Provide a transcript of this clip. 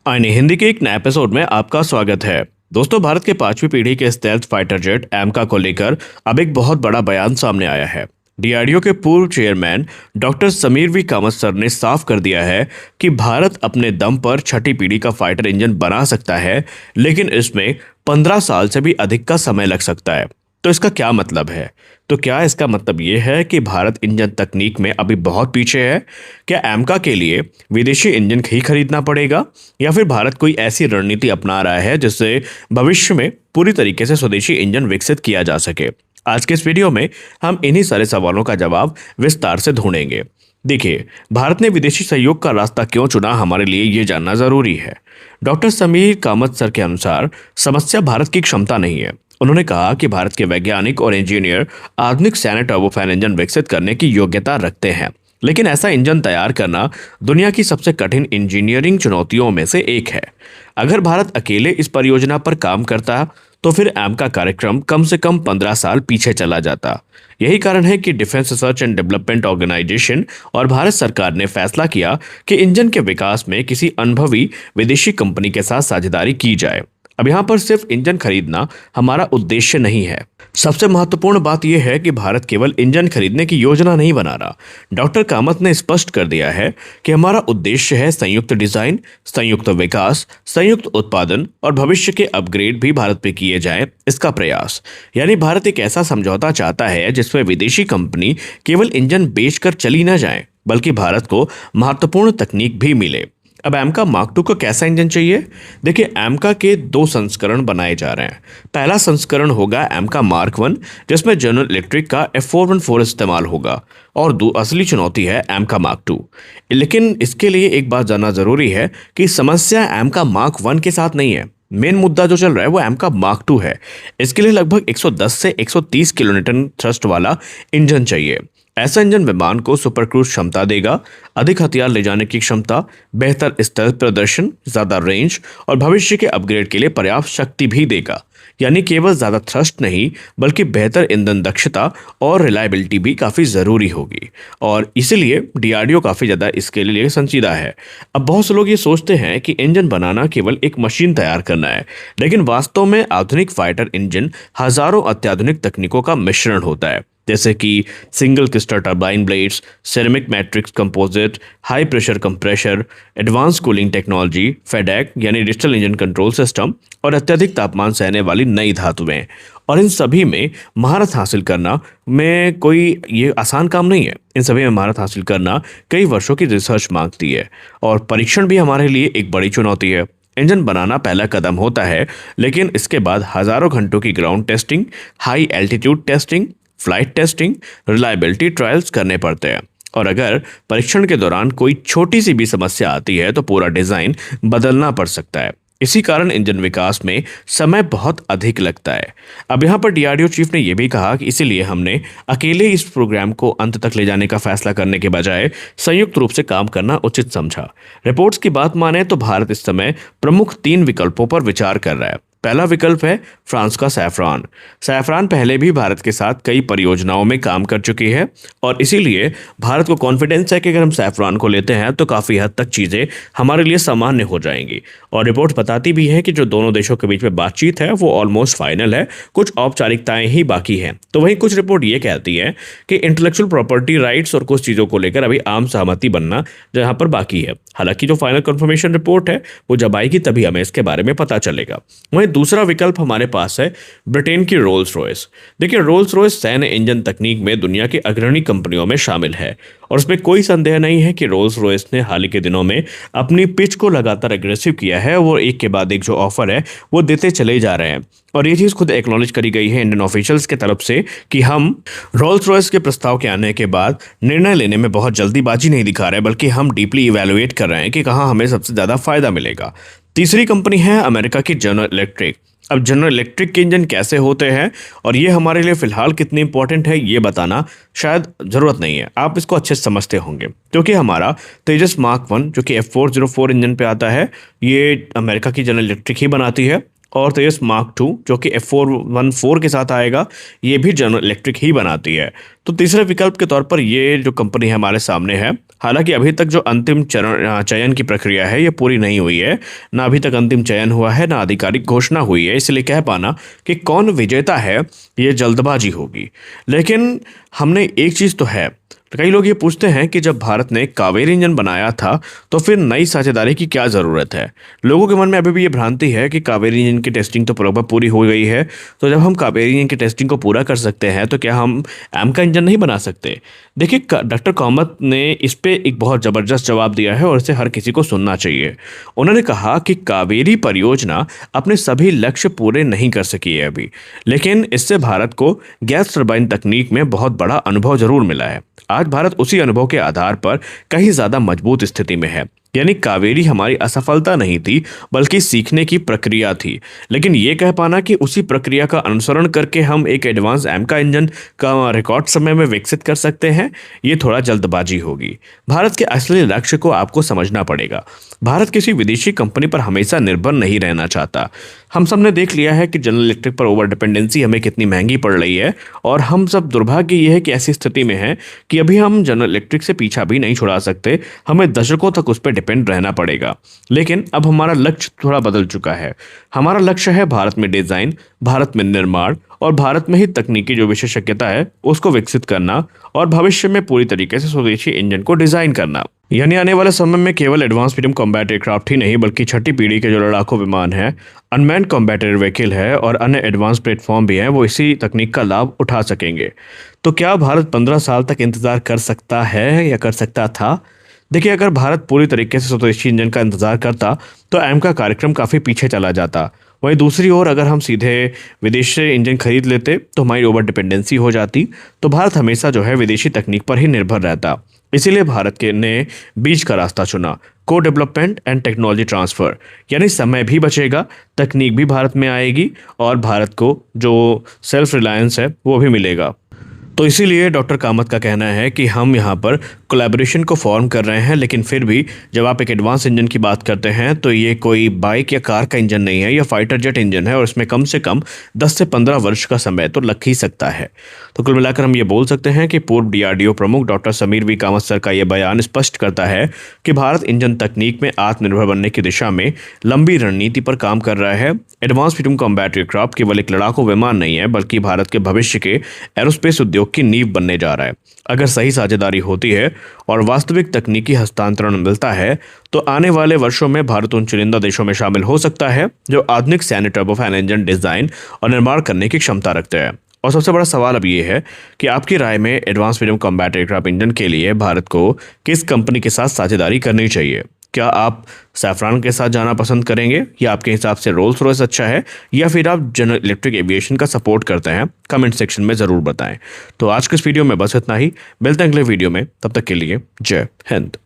आईने हिंदी के एक नए एपिसोड में आपका स्वागत है। दोस्तों, भारत के 5वीं पीढ़ी के स्टेल्थ फाइटर जेट एमका को लेकर अब एक बहुत बड़ा बयान सामने आया है। डीआरडीओ के पूर्व chairman doctor Sameer V Kamat sir ने साफ कर दिया है कि भारत अपने दम पर छठी पीढ़ी का फाइटर इंजन बना सकता है, लेकिन इसमें 15 साल से भी अधिक का समय लग सकता है। तो इसका क्या मतलब है? तो क्या इसका मतलब ये है कि भारत इंजन तकनीक में अभी बहुत पीछे है? क्या एमका के लिए विदेशी इंजन ही खरीदना पड़ेगा, या फिर भारत कोई ऐसी रणनीति अपना रहा है जिससे भविष्य में पूरी तरीके से स्वदेशी इंजन विकसित किया जा सके? आज के इस वीडियो में हम इन्हीं सारे सवालों का जवाब विस्तार से ढूंढेंगे। देखिए, भारत ने विदेशी सहयोग का रास्ता क्यों चुना, हमारे लिए ये जानना जरूरी है। डॉक्टर समीर कामत सर के अनुसार समस्या भारत की क्षमता नहीं है। उन्होंने कहा कि भारत के वैज्ञानिक और इंजीनियर आधुनिक सैन्य टर्बोफैन इंजन विकसित करने की योग्यता रखते हैं, लेकिन ऐसा इंजन तैयार करना दुनिया की सबसे कठिन इंजीनियरिंग चुनौतियों में से एक है। अगर भारत अकेले इस परियोजना पर काम करता तो फिर एमका कार्यक्रम कम से कम 15 साल पीछे चला जाता। यही कारण है कि defence research and development organisation और भारत सरकार ने फैसला किया कि इंजन के विकास में किसी अनुभवी विदेशी कंपनी के साथ साझेदारी की जाए। अब यहाँ पर सिर्फ इंजन खरीदना हमारा उद्देश्य नहीं है। सबसे महत्वपूर्ण बात यह है कि भारत केवल इंजन खरीदने की योजना नहीं बना रहा। डॉक्टर कामत ने स्पष्ट कर दिया है कि हमारा उद्देश्य है संयुक्त डिजाइन, संयुक्त विकास, संयुक्त उत्पादन और भविष्य के अपग्रेड भी भारत पे किए जाएं, इसका प्रयास। यानी भारत एक ऐसा समझौता चाहता है जिसमें विदेशी कंपनी केवल इंजन बेचकर चली न जाए, बल्कि भारत को महत्वपूर्ण तकनीक भी मिले। अब एमका मार्क 2 को कैसा इंजन चाहिए? देखिए, एमका के 2 संस्करण बनाए जा रहे हैं। पहला संस्करण होगा एमका मार्क 1, जिसमें जनरल इलेक्ट्रिक का F414 इस्तेमाल होगा, और असली चुनौती है एमका मार्क 2। लेकिन इसके लिए एक बात जानना जरूरी है कि समस्या एमका मार्क 1 के साथ नहीं है। मेन मुद्दा जो चल रहा है वो एमका मार्क 2 है। इसके लिए लगभग 110 से 130 किलोन्यूटन थ्रस्ट वाला इंजन चाहिए। ऐसा इंजन विमान को सुपर क्रूज क्षमता देगा, अधिक हथियार ले जाने की क्षमता, बेहतर स्टेल्थ प्रदर्शन, ज्यादा रेंज और भविष्य के अपग्रेड के लिए पर्याप्त शक्ति भी देगा। यानी केवल ज्यादा थ्रस्ट नहीं, बल्कि बेहतर ईंधन दक्षता और रिलायबिलिटी भी काफी जरूरी होगी, और इसीलिए डीआरडीओ काफी ज्यादा इसके लिए संजीदा है। अब बहुत से लोग ये सोचते हैं कि इंजन बनाना केवल एक मशीन तैयार करना है, लेकिन वास्तव में आधुनिक फाइटर इंजन हजारों अत्याधुनिक तकनीकों का मिश्रण होता है, जैसे कि single crystal turbine blades, ceramic matrix composite, high pressure compressor, advance cooling technology, फेडैक यानी डिजिटल इंजन कंट्रोल सिस्टम, और अत्यधिक तापमान सहने वाली नई धातुएं। और इन सभी में महारत हासिल करना में कोई ये आसान काम नहीं है। इन सभी में महारत हासिल करना कई वर्षों की रिसर्च मांगती है, और परीक्षण भी हमारे लिए एक बड़ी चुनौती है। इंजन बनाना पहला कदम होता है, लेकिन इसके बाद हजारों घंटों की ground testing, high altitude testing, flight testing, reliability trials करने पड़ते हैं। और अगर परीक्षण के दौरान कोई छोटी सी भी समस्या आती है तो पूरा डिजाइन बदलना पड़ सकता है। इसी कारण इंजन विकास में समय बहुत अधिक लगता है। अब यहाँ पर डीआरडीओ चीफ ने यह भी कहा कि इसीलिए हमने अकेले इस प्रोग्राम को अंत तक ले जाने का फैसला करने के बजाय संयुक्त रूप से काम करना उचित समझा। रिपोर्ट्स की बात माने तो भारत इस समय प्रमुख 3 विकल्पों पर विचार कर रहा है। पहला विकल्प है फ्रांस का सैफरान। सैफरान पहले भी भारत के साथ कई परियोजनाओं में काम कर चुकी है, और इसीलिए भारत को कॉन्फिडेंस है कि अगर हम सैफरान को लेते हैं तो काफ़ी हद तक चीज़ें हमारे लिए सामान्य हो जाएंगी। और रिपोर्ट बताती भी है कि जो दोनों देशों के बीच में बातचीत है वो ऑलमोस्ट फाइनल है, कुछ औपचारिकताएं ही बाकी हैं। तो वहीं कुछ रिपोर्ट ये कहती है कि इंटेलेक्चुअल प्रॉपर्टी राइट्स और कुछ चीज़ों को लेकर अभी आम सहमति बनना जहाँ पर बाकी है। हालांकि जो फाइनल कंफर्मेशन रिपोर्ट है वो जब आएगी तभी हमें इसके बारे में पता चलेगा। वहीं दूसरा विकल्प हमारे पास है ब्रिटेन की रोल्स रॉयस। देखिए, रोल्स रॉयस सैन्य इंजन तकनीक में दुनिया की अग्रणी कंपनियों में शामिल है, और इसमें कोई संदेह नहीं है कि रोल्स रॉयस ने हाल ही के दिनों में अपनी पिच को लगातार एग्रेसिव किया है। वो एक के बाद एक जो ऑफर है वो देते चले जा रहे हैं, और ये चीज़ खुद एक्नॉलेज करी गई है इंडियन ऑफिशियल्स की तरफ से कि हम रोल्स रॉयस के प्रस्ताव के आने के बाद निर्णय लेने में बहुत जल्दीबाजी नहीं दिखा रहे, बल्कि हम डीपली इवेलुएट कर रहे हैं कि कहाँ हमें सबसे ज़्यादा फायदा मिलेगा। तीसरी कंपनी है अमेरिका की जनरल इलेक्ट्रिक। अब जनरल इलेक्ट्रिक के इंजन कैसे होते हैं और ये हमारे लिए फिलहाल कितनी इंपॉर्टेंट है ये बताना शायद ज़रूरत नहीं है, आप इसको अच्छे से समझते होंगे, क्योंकि हमारा तेजस मार्क 1 जो कि F404 इंजन पे आता है, ये अमेरिका की जनरल इलेक्ट्रिक ही बनाती है। और तेजस मार्क टू जो कि F414 के साथ आएगा, ये भी जनरल इलेक्ट्रिक ही बनाती है। तो तीसरे विकल्प के तौर पर ये जो कंपनी है हमारे सामने है। हालांकि अभी तक जो अंतिम चयन की प्रक्रिया है ये पूरी नहीं हुई है, ना अभी तक अंतिम चयन हुआ है, ना आधिकारिक घोषणा हुई है, इसलिए कह पाना कि कौन विजेता है ये जल्दबाजी होगी। लेकिन हमने एक चीज़ तो है, कई लोग ये पूछते हैं कि जब भारत ने कावेरी इंजन बनाया था तो फिर नई साझेदारी की क्या ज़रूरत है। लोगों के मन में अभी भी ये भ्रांति है कि कावेरी इंजन की टेस्टिंग तो लगभग पूरी हो गई है, तो जब हम कावेरी इंजन की टेस्टिंग को पूरा कर सकते हैं तो क्या हम एम का इंजन नहीं बना सकते। देखिए, डॉक्टर कामत ने इस पे एक बहुत ज़बरदस्त जवाब दिया है और इसे हर किसी को सुनना चाहिए। उन्होंने कहा कि कावेरी परियोजना अपने सभी लक्ष्य पूरे नहीं कर सकी है अभी, लेकिन इससे भारत को गैस टरबाइन तकनीक में बहुत बड़ा अनुभव जरूर मिला है। आज भारत उसी अनुभव के आधार पर कहीं ज्यादा मजबूत स्थिति में है। यानी कावेरी हमारी असफलता नहीं थी, बल्कि सीखने की प्रक्रिया थी। लेकिन ये कह पाना कि उसी प्रक्रिया का अनुसरण करके हम एक एडवांस एम का इंजन का रिकॉर्ड समय में विकसित कर सकते हैं, ये थोड़ा जल्दबाजी होगी। भारत के असली लक्ष्य को आपको समझना पड़ेगा। भारत किसी विदेशी कंपनी पर हमेशा निर्भर नहीं रहना चाहता। हम सब ने देख लिया है कि जनरल इलेक्ट्रिक पर ओवर डिपेंडेंसी हमें कितनी महंगी पड़ रही है, और हम सब दुर्भाग्य ये है कि ऐसी स्थिति में है कि अभी हम जनरल इलेक्ट्रिक से पीछा भी नहीं छुड़ा सकते, हमें दशकों तक उस पर डिपेंड रहना पड़ेगा। लेकिन अब हमारा लक्ष्य थोड़ा बदल चुका है। हमारा लक्ष्य है भारत में डिजाइन, भारत में निर्माण और भारत में ही तकनीकी जो विशेषज्ञता है उसको विकसित करना, और भविष्य में पूरी तरीके से स्वदेशी इंजन को डिजाइन करना। यानी आने वाले समय में केवल एडवांस मीडियम कॉम्बैट एयरक्राफ्ट ही नहीं, बल्कि छठी पीढ़ी के जो लड़ाकू विमान है, अनमैन्ड कॉम्बैट एयर व्हीकल है और अन्य एडवांस प्लेटफॉर्म भी हैं, वो इसी तकनीक का लाभ उठा सकेंगे। तो क्या भारत 15 साल तक इंतजार कर सकता है या कर सकता था? देखिए, अगर भारत पूरी तरीके से स्वदेशी इंजन का इंतजार करता तो एम का कार्यक्रम काफ़ी पीछे चला जाता। वहीं दूसरी ओर अगर हम सीधे विदेश से इंजन खरीद लेते तो हमारी ओवर डिपेंडेंसी हो जाती, तो भारत हमेशा जो है विदेशी तकनीक पर ही निर्भर रहता। इसीलिए भारत के ने बीच का रास्ता चुना, को डेवलपमेंट एंड टेक्नोलॉजी ट्रांसफ़र। यानी समय भी बचेगा, तकनीक भी भारत में आएगी और भारत को जो सेल्फ रिलायंस है वो भी मिलेगा। तो इसीलिए डॉक्टर कामत का कहना है कि हम यहाँ पर कोलैबोरेशन को फॉर्म कर रहे हैं, लेकिन फिर भी जब आप एक एडवांस इंजन की बात करते हैं तो ये कोई बाइक या कार का इंजन नहीं है, यह फाइटर जेट इंजन है और इसमें कम से कम 10 से 15 वर्ष का समय तो लग ही सकता है। तो कुल मिलाकर हम ये बोल सकते हैं कि पूर्व DRDO प्रमुख doctor Sameer V Kamat sir का यह बयान स्पष्ट करता है कि भारत इंजन तकनीक में आत्मनिर्भर बनने की दिशा में लंबी रणनीति पर काम कर रहा है। एडवांस मीडियम कॉम्बैट एयरक्राफ्ट केवल एक लड़ाकू विमान नहीं है, बल्कि भारत के भविष्य के एरोस्पेस उद्योग की नींव बनने जा रहा है। अगर सही साझेदारी होती है और वास्तविक तकनीकी हस्तांतरण मिलता है तो आने वाले वर्षों में भारत उन चुनिंदा देशों में शामिल हो सकता है जो आधुनिक सैन्य टर्बोफैन इंजन डिजाइन और निर्माण करने की क्षमता रखते हैं। और सबसे बड़ा सवाल अब ये है कि आपकी राय में advance medium combat aircraft engine के लिए भारत को किस कंपनी के साथ साझेदारी करनी चाहिए? क्या आप सैफरान के साथ जाना पसंद करेंगे, या आपके हिसाब से रोल्स रॉयस अच्छा है, या फिर आप जनरल इलेक्ट्रिक एविएशन का सपोर्ट करते हैं? कमेंट सेक्शन में ज़रूर बताएं। तो आज के इस वीडियो में बस इतना ही, मिलते हैं अगले वीडियो में, तब तक के लिए जय हिंद।